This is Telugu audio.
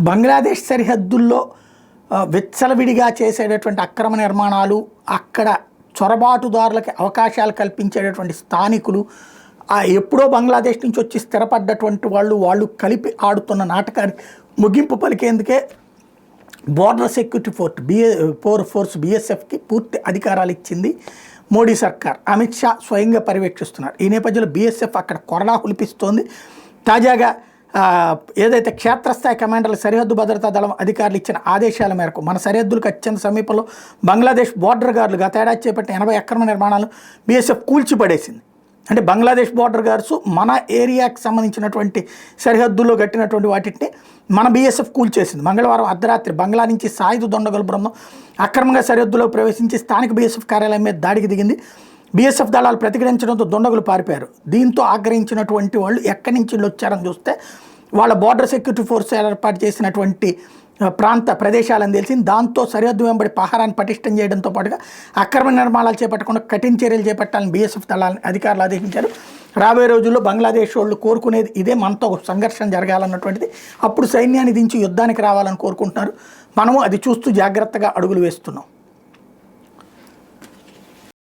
బంగ్లాదేశ్ సరిహద్దుల్లో విచ్చలవిడిగా చేసేటటువంటి అక్రమ నిర్మాణాలు, అక్కడ చొరబాటుదారులకి అవకాశాలు కల్పించేటటువంటి స్థానికులు, ఎప్పుడో బంగ్లాదేశ్ నుంచి వచ్చి స్థిరపడ్డటువంటి వాళ్ళు కలిపి ఆడుతున్న నాటకానికి ముగింపు పలికేందుకే బోర్డర్ సెక్యూరిటీ ఫోర్స్ BSFకి పూర్తి అధికారాలు ఇచ్చింది మోడీ సర్కార్. అమిత్ షా స్వయంగా పర్యవేక్షిస్తున్నారు. ఈ నేపథ్యంలో BSF అక్కడ కొరడా హులిపిస్తోంది. తాజాగా ఏదైతే క్షేత్రస్థాయి కమాండర్లు సరిహద్దు భద్రతా దళం అధికారులు ఇచ్చిన ఆదేశాల మేరకు మన సరిహద్దులకు అత్యంత సమీపంలో బంగ్లాదేశ్ బోర్డర్ గార్డులు గత ఏడాది చేపట్టిన 80 అక్రమ నిర్మాణాలు BSF కూల్చిపడేసింది. అంటే బంగ్లాదేశ్ బోర్డర్ గార్డ్స్ మన ఏరియాకి సంబంధించినటువంటి సరిహద్దుల్లో కట్టినటువంటి వాటిని మన BSF కూల్చేసింది. మంగళవారం అర్ధరాత్రి బంగ్లా నుంచి సాయుధ దొండగల బృందం అక్రమంగా సరిహద్దులో ప్రవేశించి స్థానిక BSF కార్యాలయం మీద దాడికి దిగింది. BSF దళాలు ప్రతిఘటించడంతో దొండగులు పారిపోయారు. దీంతో ఆగ్రహించినటువంటి వాళ్ళు ఎక్కడి నుంచి వచ్చారని చూస్తే వాళ్ళ బోర్డర్ సెక్యూరిటీ ఫోర్స్ ఏర్పాటు చేసినటువంటి ప్రాంత ప్రదేశాలని తెలిసింది. దాంతో సరిహద్దు వెంబడి పహారాన్ని పటిష్టం చేయడంతో పాటుగా అక్రమ నిర్మాణాలు చేపట్టకుండా కఠిన చర్యలు చేపట్టాలని BSF దళాలను అధికారులు ఆదేశించారు. రాబోయే రోజుల్లో బంగ్లాదేశ్ వాళ్ళు కోరుకునేది ఇదే, మనతో సంఘర్షణ జరగాలన్నటువంటిది. అప్పుడు సైన్యాన్ని దించి యుద్ధానికి రావాలని కోరుకుంటున్నారు. మనము అది చూస్తూ జాగ్రత్తగా అడుగులు వేస్తున్నాం.